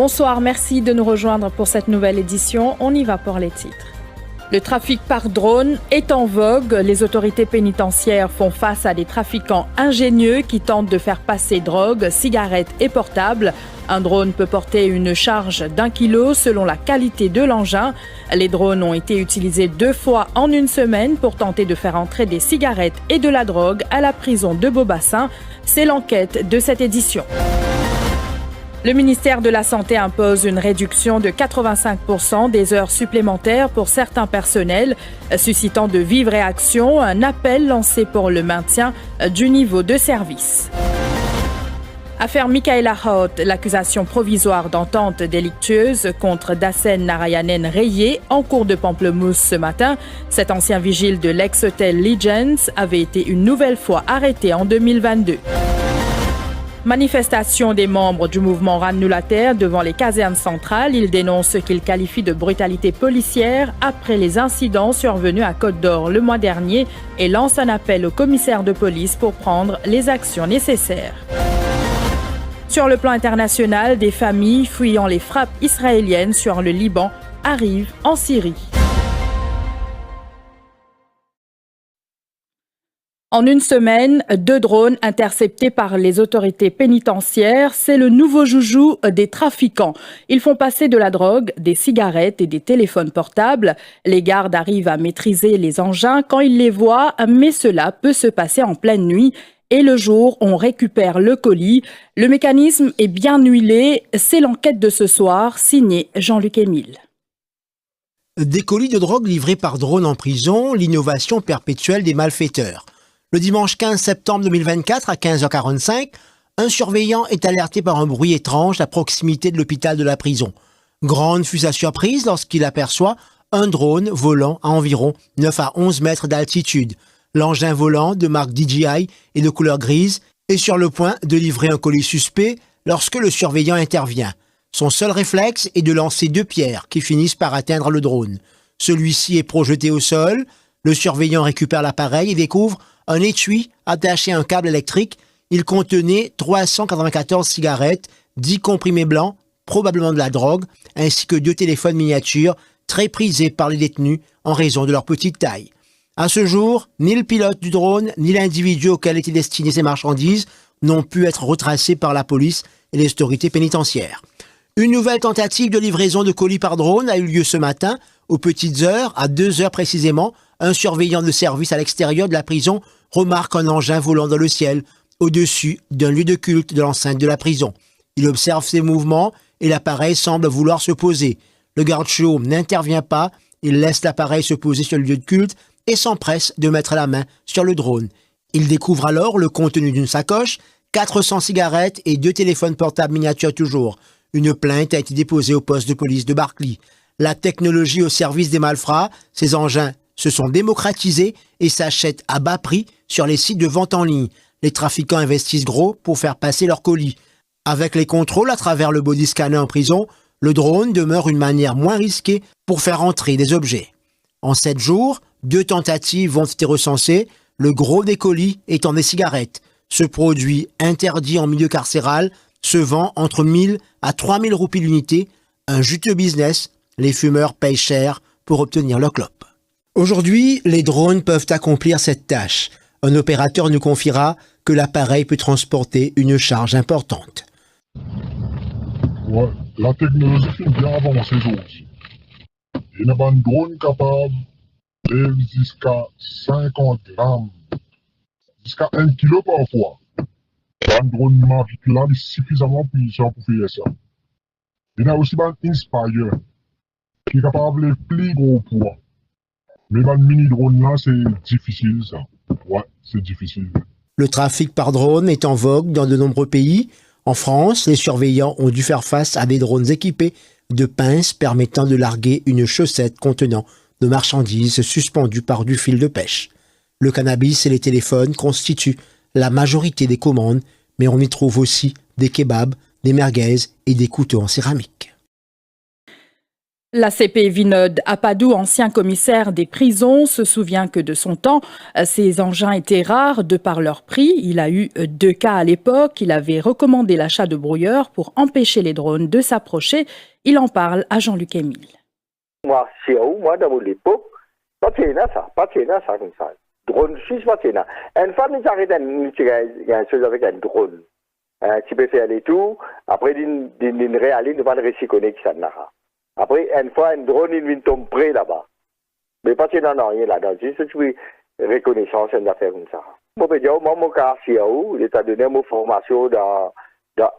Bonsoir, merci de nous rejoindre pour cette nouvelle édition. On y va pour les titres. Le trafic par drone est en vogue. Les autorités pénitentiaires font face à des trafiquants ingénieux qui tentent de faire passer drogue, cigarettes et portables. Un drone peut porter une charge d'1 kilo selon la qualité de l'engin. Les drones ont été utilisés 2 fois en une semaine pour tenter de faire entrer des cigarettes et de la drogue à la prison de Beaubassin. C'est l'enquête de cette édition. Le ministère de la Santé impose une réduction de 85% des heures supplémentaires pour certains personnels, suscitant de vives réactions. Un appel lancé pour le maintien du niveau de service. Affaire Michaela Hout, l'accusation provisoire d'entente délictueuse contre Dassen Narayanen rayée en cours de Pamplemousse ce matin. Cet ancien vigile de l'ex-hôtel Legends avait été une nouvelle fois arrêté en 2022. Manifestation des membres du mouvement Rannulataire devant les casernes centrales. Ils dénoncent ce qu'ils qualifient de brutalité policière après les incidents survenus à Côte-d'Or le mois dernier et lancent un appel au commissaire de police pour prendre les actions nécessaires. Sur le plan international, des familles fuyant les frappes israéliennes sur le Liban arrivent en Syrie. En une semaine, 2 drones interceptés par les autorités pénitentiaires, c'est le nouveau joujou des trafiquants. Ils font passer de la drogue, des cigarettes et des téléphones portables. Les gardes arrivent à maîtriser les engins quand ils les voient, mais cela peut se passer en pleine nuit. Et le jour, on récupère le colis. Le mécanisme est bien huilé. C'est l'enquête de ce soir, signée Jean-Luc Émile. Des colis de drogue livrés par drone en prison, l'innovation perpétuelle des malfaiteurs. Le dimanche 15 septembre 2024 à 15h45, un surveillant est alerté par un bruit étrange à proximité de l'hôpital de la prison. Grande fut sa surprise lorsqu'il aperçoit un drone volant à environ 9 à 11 mètres d'altitude. L'engin volant de marque DJI et de couleur grise est sur le point de livrer un colis suspect lorsque le surveillant intervient. Son seul réflexe est de lancer 2 pierres qui finissent par atteindre le drone. Celui-ci est projeté au sol. Le surveillant récupère l'appareil et découvre un étui attaché à un câble électrique. Il contenait 394 cigarettes, 10 comprimés blancs, probablement de la drogue, ainsi que 2 téléphones miniatures très prisés par les détenus en raison de leur petite taille. À ce jour, ni le pilote du drone, ni l'individu auquel étaient destinées ces marchandises n'ont pu être retracés par la police et les autorités pénitentiaires. Une nouvelle tentative de livraison de colis par drone a eu lieu ce matin, aux petites heures, à 2 heures précisément. Un surveillant de service à l'extérieur de la prison remarque un engin volant dans le ciel, au-dessus d'un lieu de culte de l'enceinte de la prison. Il observe ses mouvements et l'appareil semble vouloir se poser. Le garde-chaos n'intervient pas, il laisse l'appareil se poser sur le lieu de culte et s'empresse de mettre la main sur le drone. Il découvre alors le contenu d'une sacoche, 400 cigarettes et 2 téléphones portables miniatures toujours. Une plainte a été déposée au poste de police de Barclay. La technologie au service des malfrats, ces engins se sont démocratisés et s'achètent à bas prix sur les sites de vente en ligne. Les trafiquants investissent gros pour faire passer leurs colis. Avec les contrôles à travers le body scanner en prison, le drone demeure une manière moins risquée pour faire entrer des objets. En 7 jours, 2 tentatives ont été recensées, le gros des colis étant des cigarettes. Ce produit interdit en milieu carcéral se vend entre 1000 à 3000 roupies l'unité, un juteux business. Les fumeurs payent cher pour obtenir leur clope. Aujourd'hui, les drones peuvent accomplir cette tâche. Un opérateur nous confiera que l'appareil peut transporter une charge importante. Ouais, la technologie est bien avancée aujourd'hui. Il y a un drone capable de jusqu'à 50 grammes, jusqu'à 1 kilo parfois. Un drone magique là est suffisamment puissant pour faire ça. Il y a aussi un Inspire qui est capable de plus gros poids. Mais le mini-drone là, c'est difficile ça. Ouais, c'est difficile. Le trafic par drone est en vogue dans de nombreux pays. En France, les surveillants ont dû faire face à des drones équipés de pinces permettant de larguer une chaussette contenant de marchandises suspendues par du fil de pêche. Le cannabis et les téléphones constituent la majorité des commandes, mais on y trouve aussi des kebabs, des merguez et des couteaux en céramique. La CP Vinod Apadou, ancien commissaire des prisons, se souvient que de son temps, ces engins étaient rares de par leur prix. Il a eu 2 cas à l'époque. Il avait recommandé l'achat de brouilleurs pour empêcher les drones de s'approcher. Il en parle à Jean-Luc Émile. Moi, dans mon époque, pas ça comme ça. Drone suisse, pas de ça. Une fois, nous arrêtons il y a une chose avec un drone. Tu peux faire les tours, après, d'une réalité, nous allons reconnaître ça. Après, une fois, un drone, il vient tomber près là-bas. Mais pas qu'il n'y a rien là-dedans. Juste une reconnaissance, une affaire comme ça. Moi, je peux dire, moi, mon cas, il t'a donné mon formation dans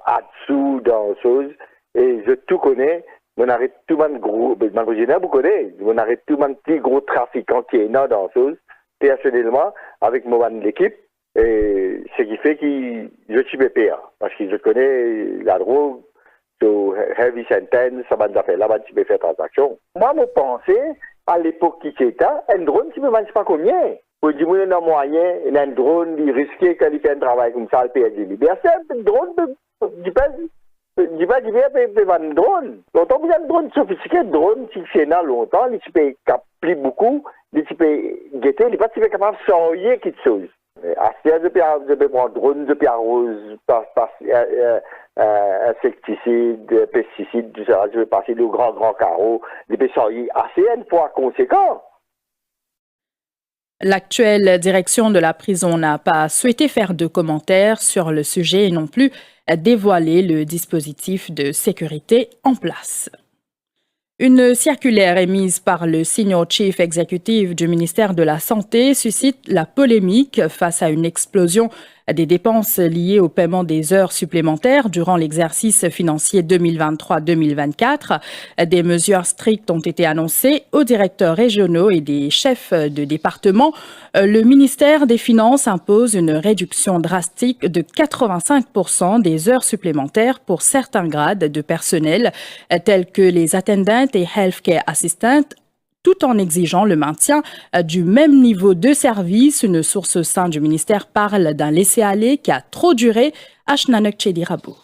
Atsu, dans choses, et je tout connais. On arrête tout le monde gros, vous connaissez, on arrête tout le monde petit gros trafiquant qui est là dans choses, personnellement, avec mon l'équipe, et ce qui fait que je suis PPA, parce que je connais la drogue, heavy sentence, ça va nous faire là-bas, tu peux faire transaction. Moi, je pensais, à l'époque qui c'était, un drone, tu ne sais pas combien. Pour dire, il y a un moyen, un drone, il risquait qu'il fait un travail comme ça, il perd des libertés. Un drone, il peut vendre un drone. Longtemps, vous avez un drone sophistiqué, un drone, si c'est là longtemps, il peut capter beaucoup, il peut guetter, il n'est pas capable de sortir quelque chose. Après, je peux prendre un drone, je peux arroser, insecticides, pesticides, tout ça, je vais passer le grand carreau, il peut sortir assez une fois conséquent. L'actuelle direction de la prison n'a pas souhaité faire de commentaires sur le sujet et non plus dévoiler le dispositif de sécurité en place. Une circulaire émise par le Senior Chief Executive du ministère de la Santé suscite la polémique face à une explosion des dépenses liées au paiement des heures supplémentaires durant l'exercice financier 2023-2024. Des mesures strictes ont été annoncées aux directeurs régionaux et des chefs de département. Le ministère des Finances impose une réduction drastique de 85% des heures supplémentaires pour certains grades de personnel, tels que les attendants et healthcare assistants, tout en exigeant le maintien du même niveau de service. Une source au sein du ministère parle d'un laisser-aller qui a trop duré. Ashnanek Chedirabo.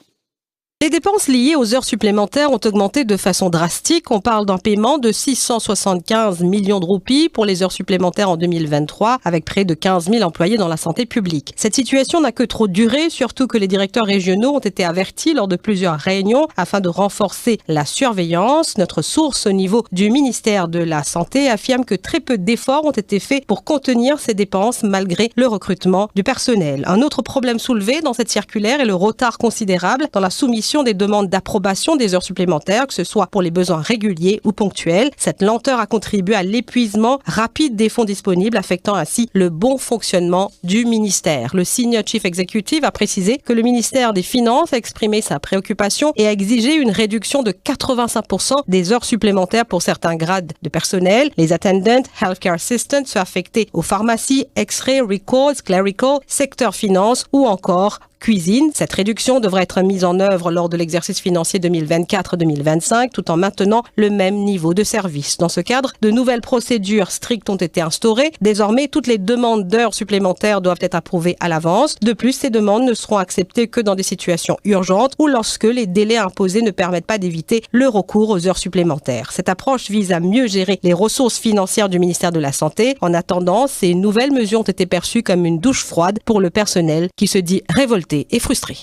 Les dépenses liées aux heures supplémentaires ont augmenté de façon drastique. On parle d'un paiement de 675 millions de roupies pour les heures supplémentaires en 2023, avec près de 15 000 employés dans la santé publique. Cette situation n'a que trop duré, surtout que les directeurs régionaux ont été avertis lors de plusieurs réunions afin de renforcer la surveillance. Notre source au niveau du ministère de la Santé affirme que très peu d'efforts ont été faits pour contenir ces dépenses malgré le recrutement du personnel. Un autre problème soulevé dans cette circulaire est le retard considérable dans la soumission des demandes d'approbation des heures supplémentaires, que ce soit pour les besoins réguliers ou ponctuels. Cette lenteur a contribué à l'épuisement rapide des fonds disponibles, affectant ainsi le bon fonctionnement du ministère. Le Senior Chief Executive a précisé que le ministère des Finances a exprimé sa préoccupation et a exigé une réduction de 85% des heures supplémentaires pour certains grades de personnel. Les attendants, healthcare assistants sont affectés aux pharmacies, X-ray, records, clerical, secteur finance ou encore cuisine. Cette réduction devrait être mise en œuvre lors de l'exercice financier 2024-2025 tout en maintenant le même niveau de service. Dans ce cadre, de nouvelles procédures strictes ont été instaurées. Désormais, toutes les demandes d'heures supplémentaires doivent être approuvées à l'avance. De plus, ces demandes ne seront acceptées que dans des situations urgentes ou lorsque les délais imposés ne permettent pas d'éviter le recours aux heures supplémentaires. Cette approche vise à mieux gérer les ressources financières du ministère de la Santé. En attendant, ces nouvelles mesures ont été perçues comme une douche froide pour le personnel qui se dit révolté et frustré.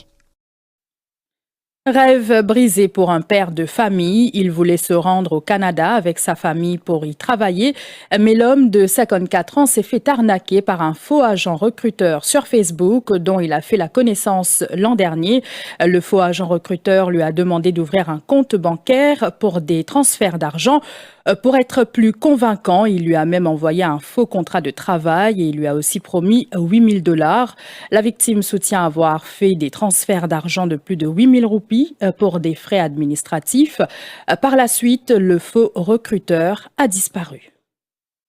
Rêve brisé pour un père de famille. Il voulait se rendre au Canada avec sa famille pour y travailler, mais l'homme de 54 ans s'est fait arnaquer par un faux agent recruteur sur Facebook dont il a fait la connaissance l'an dernier. Le faux agent recruteur lui a demandé d'ouvrir un compte bancaire pour des transferts d'argent. Pour être plus convaincant, il lui a même envoyé un faux contrat de travail et il lui a aussi promis 8 000 $. La victime soutient avoir fait des transferts d'argent de plus de 8 000 roupies pour des frais administratifs. Par la suite, le faux recruteur a disparu.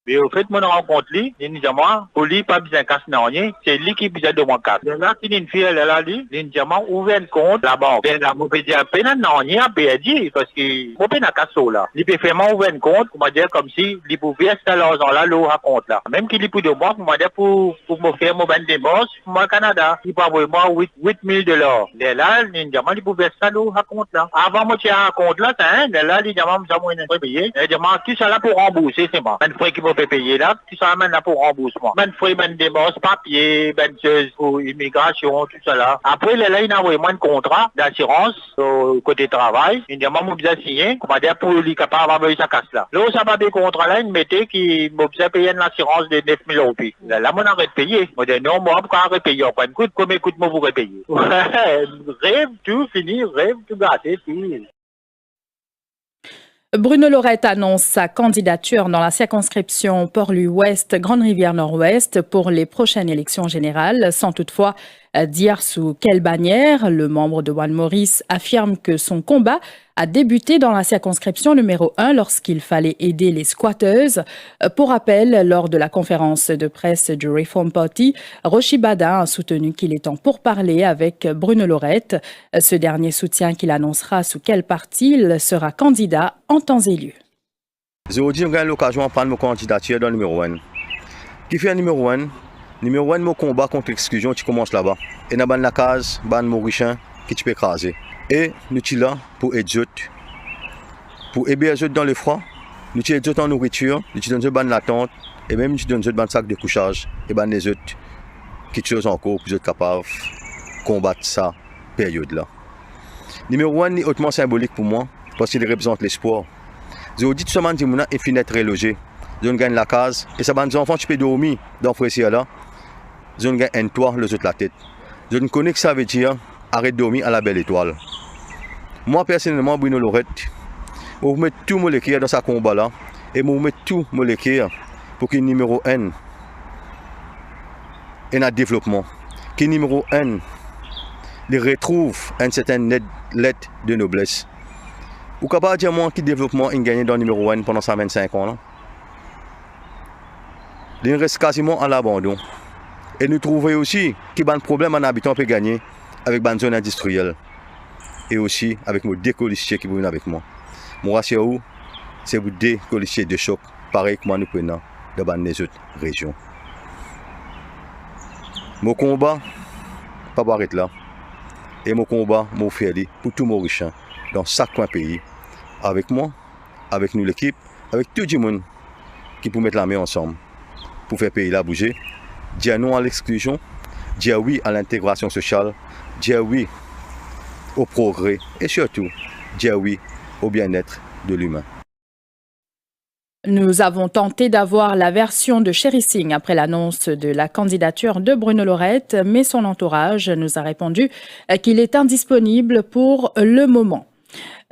Mais au fait, mon rencontre lui, il dit moi, pour lui, pas besoin de casse non rien, c'est lui qui besoin de mon casse. Là, si une fille, elle a lui, il dit moi, ouvert un compte là-bas. Ben là, mon peut dire, peine non rien, perdu, parce que, mon peine à casse là. Il peut faire moi ouvert un compte, pour me dire comme si, il pouvait verser l'argent là, l'eau raconte là. Même qu'il est pour de moi, pour me dire pour me faire mon ben débourse, pour moi, Canada. Il peut envoyer moi $8,000. Là, il dit moi, il pouvait verser l'eau raconte là. Avant, moi, tu as un compte là, là, il dit moi, je payer. Il dit moi, tout ça là pour rembourser, c'est moi. Ben, frère qui peut payer là, tout ça là pour remboursement. Ben, frère, ben, débourse, papier, ben, pour immigration, tout ça là. Après, là, il a envoyé moi un contrat d'assurance au côté travail. Il dit moi, je besoin signer, on va dire pour lui capable d'avoir sa casse là. Là, ça va des contrats là, il mettait qui m'a besoin payer une assurance de 9,000 roupies. Là, moi, on arrête de payer. Moi, je dis non, moi, pourquoi arrête de payer? Enfin, écoute, combien coûte moi vous repayer? Rêve tout fini, rêve tout gâté, fini. Bruno Lorette annonce sa candidature dans la circonscription Port-Louis-Ouest, Grande-Rivière-Nord-Ouest pour les prochaines élections générales, sans toutefois dire sous quelle bannière. Le membre de One Maurice affirme que son combat a débuté dans la circonscription numéro 1 lorsqu'il fallait aider les squatteuses. Pour rappel, lors de la conférence de presse du Reform Party, Rochi Bada a soutenu qu'il est en pourparlers avec Bruno Lorette. Ce dernier soutient qu'il annoncera sous quel parti il sera candidat en temps et lieu. Aujourd'hui, j'ai eu l'occasion de prendre ma candidature dans le numéro 1. Qui fait le numéro 1? Numéro 1, mon combat contre l'exclusion, tu commences là-bas. Et dans la case, ban Mauricien qui tu peux écraser. Et nous sommes là pour aider les autres. Pour aider les autres dans le froid, nous sommes les autres en nourriture, nous sommes les autres dans l'attente, et même nous sommes les autres dans le sac de couchage, et les autres qui chose encore pour être capables de combattre cette période-là. Numéro 1 est hautement symbolique pour moi, parce qu'il représente l'espoir. Je dis tout ce monde est fini d'être relogé. Je gagne la case, et ça va nous enfants, tu peux dormir dans le là. Je gagne un toit, les autres la tête. Je ne connais que ça veut dire arrête de dormir à la belle étoile. Moi personnellement, Bruno Lorette, je vais mettre tout mon équipe dans ce combat-là, et je vais mettre tout mon équipe pour qu'il numéro 1 ait un développement. Qu'il numéro 1 il retrouve une certaine lettre de noblesse. Vous pouvez pas dire moi qui développement il gagne dans le numéro 1 pendant 125 ans là. Il reste quasiment à l'abandon. Et nous trouvons aussi qu'il y a un problème en habitant peut gagner avec une zone industrielle. Et aussi avec nos deux policiers qui viennent avec moi. Mon ratio, c'est vous deux policiers de choc, pareil que moi nous prenons dans les autres régions. Mon combat, pas arrêter là. Et mon combat, mon fait pour tout Mauricien, dans chaque coin pays. Avec moi, avec nous l'équipe, avec tout le monde qui peut mettre la main ensemble pour faire pays là bouger. Dire non à l'exclusion, dire oui à l'intégration sociale, dire oui au progrès et surtout dire oui au bien-être de l'humain. Nous avons tenté d'avoir la version de Sherry Singh après l'annonce de la candidature de Bruno Lorette, mais son entourage nous a répondu qu'il est indisponible pour le moment.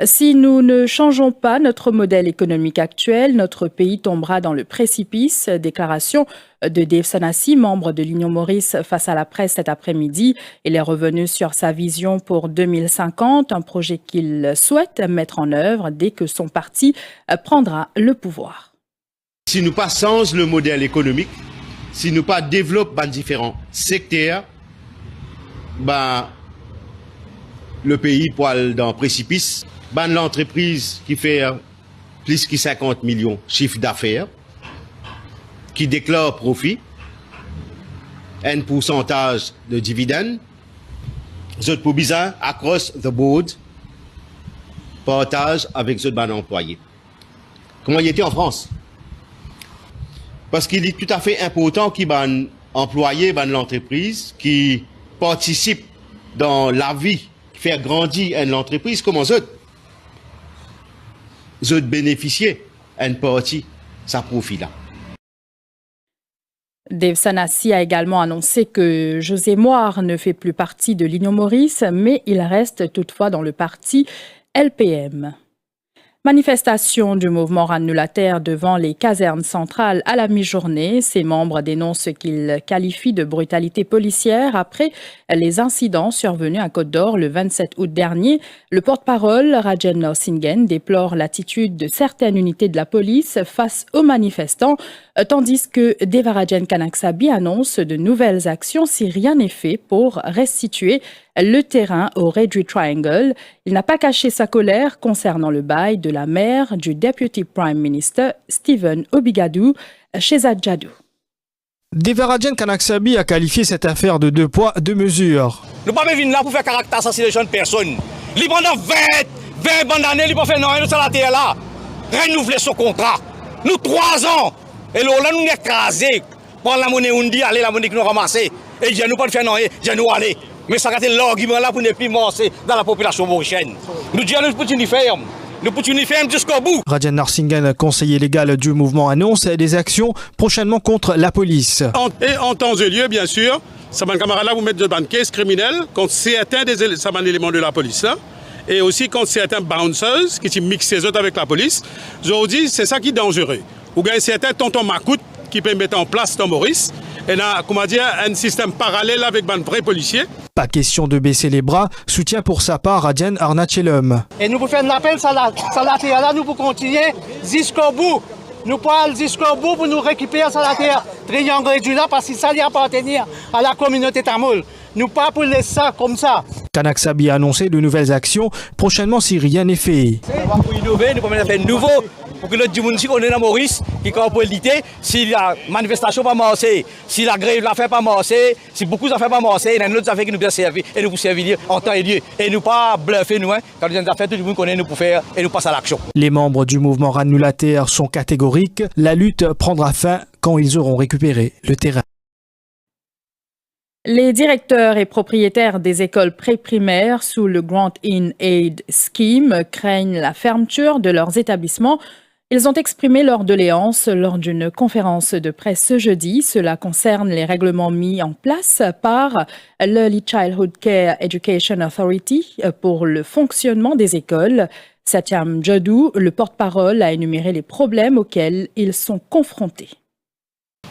Si nous ne changeons pas notre modèle économique actuel, notre pays tombera dans le précipice. Déclaration de Dave Sanassi, membre de l'Union Maurice, face à la presse cet après-midi. Il est revenu sur sa vision pour 2050, un projet qu'il souhaite mettre en œuvre dès que son parti prendra le pouvoir. Si nous pas changeons le modèle économique, si nous pas développons différents secteurs, le pays poil dans le précipice. L'entreprise qui fait plus que 50 millions de chiffre d'affaires, qui déclare profit, un pourcentage de dividendes, autres pour bizarre, across the board, partage avec les autres employés. Comment il était en France? Parce qu'il est tout à fait important qu'il y ait un employé de l'entreprise qui participe dans la vie, faire grandir l'entreprise comme eux autres. Eux bénéficier une partie, ça profit là. Dave Sanassi a également annoncé que José Moire ne fait plus partie de l'Union Maurice, mais il reste toutefois dans le parti LPM. Manifestation du mouvement Ranulataire devant les casernes centrales à la mi-journée. Ses membres dénoncent ce qu'ils qualifient de brutalité policière après les incidents survenus à Côte-d'Or le 27 août dernier. Le porte-parole, Rajen Narsinghen, déplore l'attitude de certaines unités de la police face aux manifestants, tandis que Devarajan Kanaksabi annonce de nouvelles actions si rien n'est fait pour restituer le terrain au Redry Triangle. Il n'a pas caché sa colère concernant le bail de la mère du Deputy Prime Minister Stephen Obigadou chez Adjadou. Devarajan Kanaksabi a qualifié cette affaire de 2 poids, 2 mesures. Nous ne pouvons pas venir là pour faire caractère assassination de personnes. Ils pendant 20 bonnes années, ils peuvent faire non, nous sommes à la terre là. Renouveler son contrat. Nous 3 ans. Et là, nous sommes écrasés. Prendre la monnaie, on dit, allez, la monnaie que nous ramassons. Et je nous pas faire non, je nous aller. Mais ça a été l'argument là pour ne plus monter dans la population mauricienne. Nous disons, nous pouvons nous faire. Nous pouvons nous faire jusqu'au bout. Rajen Narsinghen, conseiller légal du mouvement, annonce des actions prochainement contre la police. Et en temps et lieu, bien sûr, ça va camarade là vous mettre de bonnes caisses criminelles contre certains des éléments de la police là. Et aussi contre certains bouncers qui mixent les autres avec la police. Aujourd'hui, c'est ça qui est dangereux. Ou bien certains tontons macoutes qui peuvent mettre en place dans Maurice. Et là, comment dire, un système parallèle avec un vrai policier. Pas question de baisser les bras, soutient pour sa part Radjen Arnachelum. Et nous pouvons faire un appel sur la terre là, nous pouvons continuer jusqu'au bout. Nous pouvons aller jusqu'au bout pour nous récupérer sur la terre. Triangle du là parce que ça lui appartenir à la communauté tamoule. Nous pas pour laisser ça comme ça. Kanaksabi a annoncé de nouvelles actions prochainement si rien n'est fait. Pour innover, nous pouvons faire nouveau. Pour que notre monde qu'on est dans Maurice, qui est en politique, si la manifestation pas marché, si la grève la fait pas marché, si beaucoup ça fait pas marché, il y a d'autres affaires qui nous peuvent servir et nous pour servir en temps et lieu. Et nous pas bluffer nous, quand nous avons affaires, tout le monde connaît nous pour faire et nous passe à l'action. Les membres du mouvement Ranulataire sont catégoriques. La lutte prendra fin quand ils auront récupéré le terrain. Les directeurs et propriétaires des écoles pré-primaires sous le Grant In Aid Scheme craignent la fermeture de leurs établissements. Ils ont exprimé leur doléance lors d'une conférence de presse ce jeudi. Cela concerne les règlements mis en place par l'Early Childhood Care Education Authority pour le fonctionnement des écoles. Satyam Jadou, le porte-parole, a énuméré les problèmes auxquels ils sont confrontés.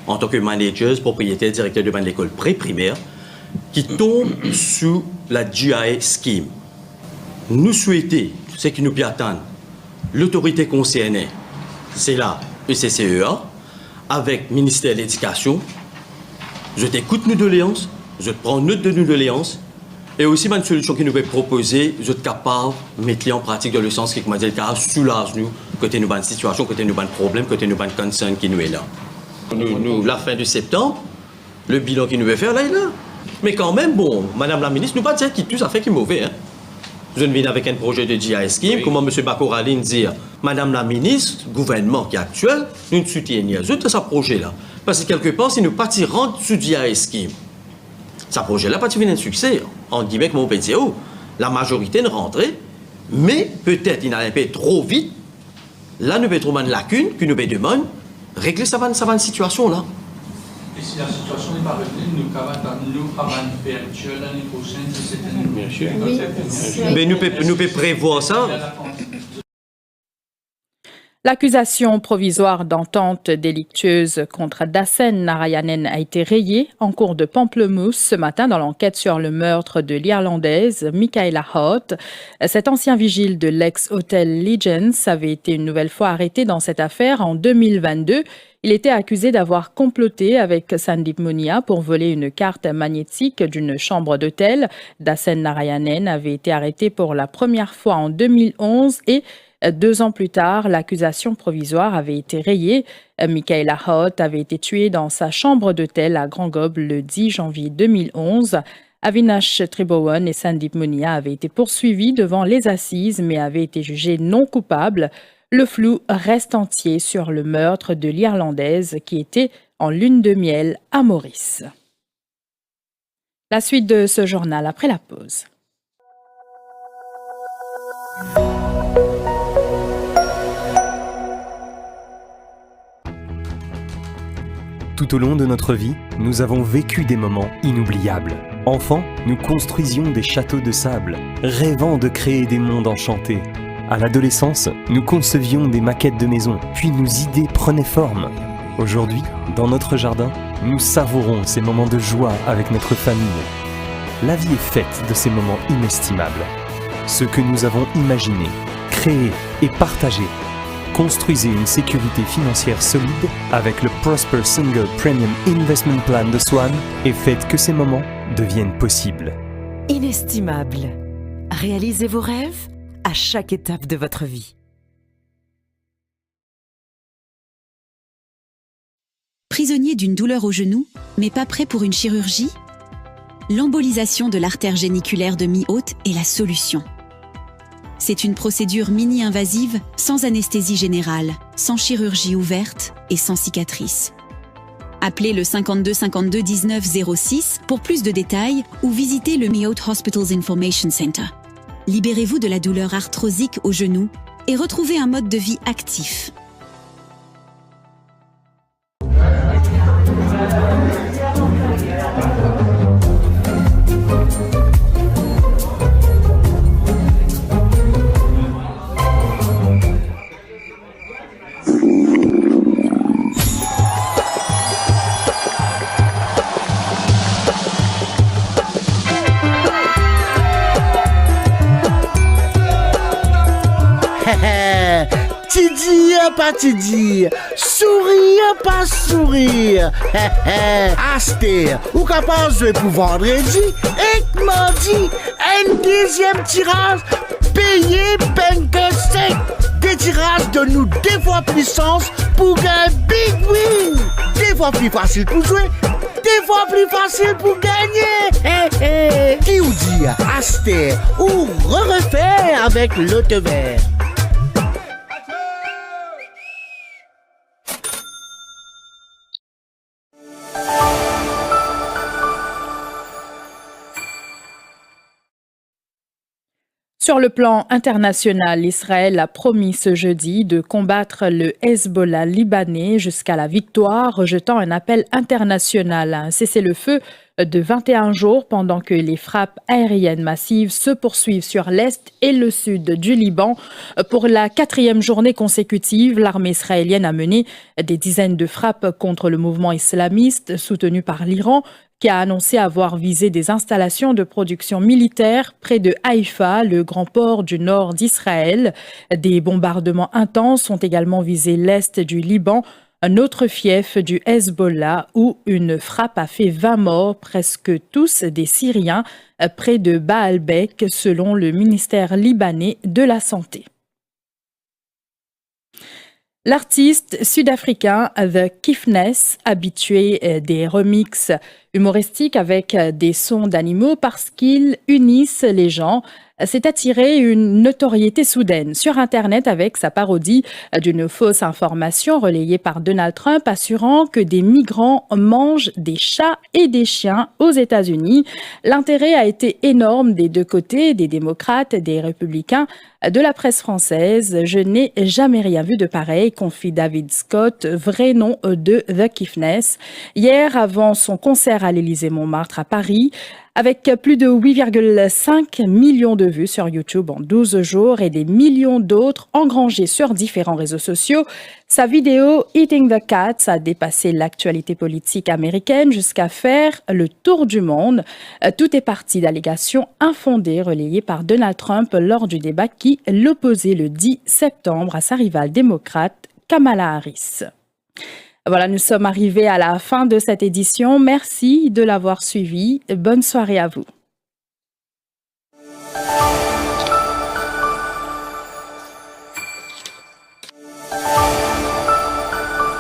En tant que manager, propriétaire, directeur de l'école pré-primaire, qui tombe sous la GI Scheme. Nous souhaitons, ce qui nous peut attendre, l'autorité concernée, c'est la ECCEA, avec le ministère de l'Éducation. Je t'écoute nos doléances, je te prends note de nos doléances, et aussi une solution qui nous peut proposer, je suis capable de mettre en pratique dans le sens qui, comme dit, soulage nous, côté nous, une situation, côté nous, un problème, côté nous, un concern qui nous est là. Nous, la fin de septembre, le bilan qu'il nous veut faire, là, il est là. Mais quand même, bon, Madame la ministre, nous ne pas dire qu'il tout ça fait qui est mauvais. Hein. Je viens avec un projet de GI Scheme, comment M. Bakoraline dit, Madame la ministre, gouvernement qui est actuel, nous ne soutiennons pas ce projet-là. Parce que quelque part, si nous partirons sous GI Scheme, ce projet-là pas un succès. En guillemets, comme on peut dire, la majorité ne rentrait, mais peut-être il n'a un peu trop vite. Là, nous avons une lacune que nous demandons. Régler ça va une situation là. Et si la situation n'est pas réglée, nous avons une fermeture l'année prochaine, c'est bien sûr. Mais nous pouvons prévoir ça. L'accusation provisoire d'entente délictueuse contre Dasen Narayanen a été rayée en cours de Pamplemousse ce matin dans l'enquête sur le meurtre de l'Irlandaise Michaela Hott. Cet ancien vigile de l'ex-hôtel Legends avait été une nouvelle fois arrêté dans cette affaire en 2022. Il était accusé d'avoir comploté avec Sandeep Munia pour voler une carte magnétique d'une chambre d'hôtel. Dasen Narayanen avait été arrêté pour la première fois en 2011 et 2 ans plus tard, l'accusation provisoire avait été rayée. Michaela Hott avait été tuée dans sa chambre d'hôtel à Grand Gobe le 10 janvier 2011. Avinash Tribhuwan et Sandeep Munia avaient été poursuivis devant les assises mais avaient été jugés non coupables. Le flou reste entier sur le meurtre de l'Irlandaise qui était en lune de miel à Maurice. La suite de ce journal après la pause. Tout au long de notre vie, nous avons vécu des moments inoubliables. Enfants, nous construisions des châteaux de sable, rêvant de créer des mondes enchantés. À l'adolescence, nous concevions des maquettes de maisons, puis nos idées prenaient forme. Aujourd'hui, dans notre jardin, nous savourons ces moments de joie avec notre famille. La vie est faite de ces moments inestimables. Ce que nous avons imaginé, créé et partagé. Construisez une sécurité financière solide avec le Prosper Single Premium Investment Plan de Swan et faites que ces moments deviennent possibles. Inestimable. Réalisez vos rêves à chaque étape de votre vie. Prisonnier d'une douleur au genou, mais pas prêt pour une chirurgie? L'embolisation de l'artère géniculaire de mi-haute est la solution. C'est une procédure mini-invasive, sans anesthésie générale, sans chirurgie ouverte et sans cicatrice. Appelez le 52 52 19 06 pour plus de détails ou visitez le Mi-Haute Hospitals Information Center. Libérez-vous de la douleur arthrosique au genou et retrouvez un mode de vie actif. Tidir pas tidir, sourire pas sourire. Aster, ou capable de pour vendredi et mardi, un deuxième tirage payé peine que 5. Des tirages de nous 2 fois plus sens pour un big win. 2 fois plus facile pour jouer, 2 fois plus facile pour gagner. Qui vous dit Aster ou refaire avec l'autre vert. Sur le plan international, Israël a promis ce jeudi de combattre le Hezbollah libanais jusqu'à la victoire, rejetant un appel international à un cessez-le-feu de 21 jours pendant que les frappes aériennes massives se poursuivent sur l'est et le sud du Liban. Pour la 4e journée consécutive, l'armée israélienne a mené des dizaines de frappes contre le mouvement islamiste soutenu par l'Iran, qui a annoncé avoir visé des installations de production militaire près de Haïfa, le grand port du nord d'Israël. Des bombardements intenses ont également visé l'est du Liban, un autre fief du Hezbollah, où une frappe a fait 20 morts, presque tous des Syriens, près de Baalbek, selon le ministère libanais de la Santé. L'artiste sud-africain The Kiffness, habitué des remixes humoristiques avec des sons d'animaux parce qu'ils unissent les gens, s'est attiré une notoriété soudaine sur Internet avec sa parodie d'une fausse information relayée par Donald Trump assurant que des migrants mangent des chats et des chiens aux États-Unis. L'intérêt a été énorme des deux côtés, des démocrates, des républicains, de la presse française. Je n'ai jamais rien vu de pareil, confie David Scott, vrai nom de The Kiffness. Hier, avant son concert à l'Élysée-Montmartre à Paris, avec plus de 8,5 millions de vues sur YouTube en 12 jours et des millions d'autres engrangés sur différents réseaux sociaux, sa vidéo « Eating the Cats » a dépassé l'actualité politique américaine jusqu'à faire le tour du monde. Tout est parti d'allégations infondées relayées par Donald Trump lors du débat qui l'opposait le 10 septembre à sa rivale démocrate Kamala Harris. Voilà, nous sommes arrivés à la fin de cette édition. Merci de l'avoir suivi. Bonne soirée à vous.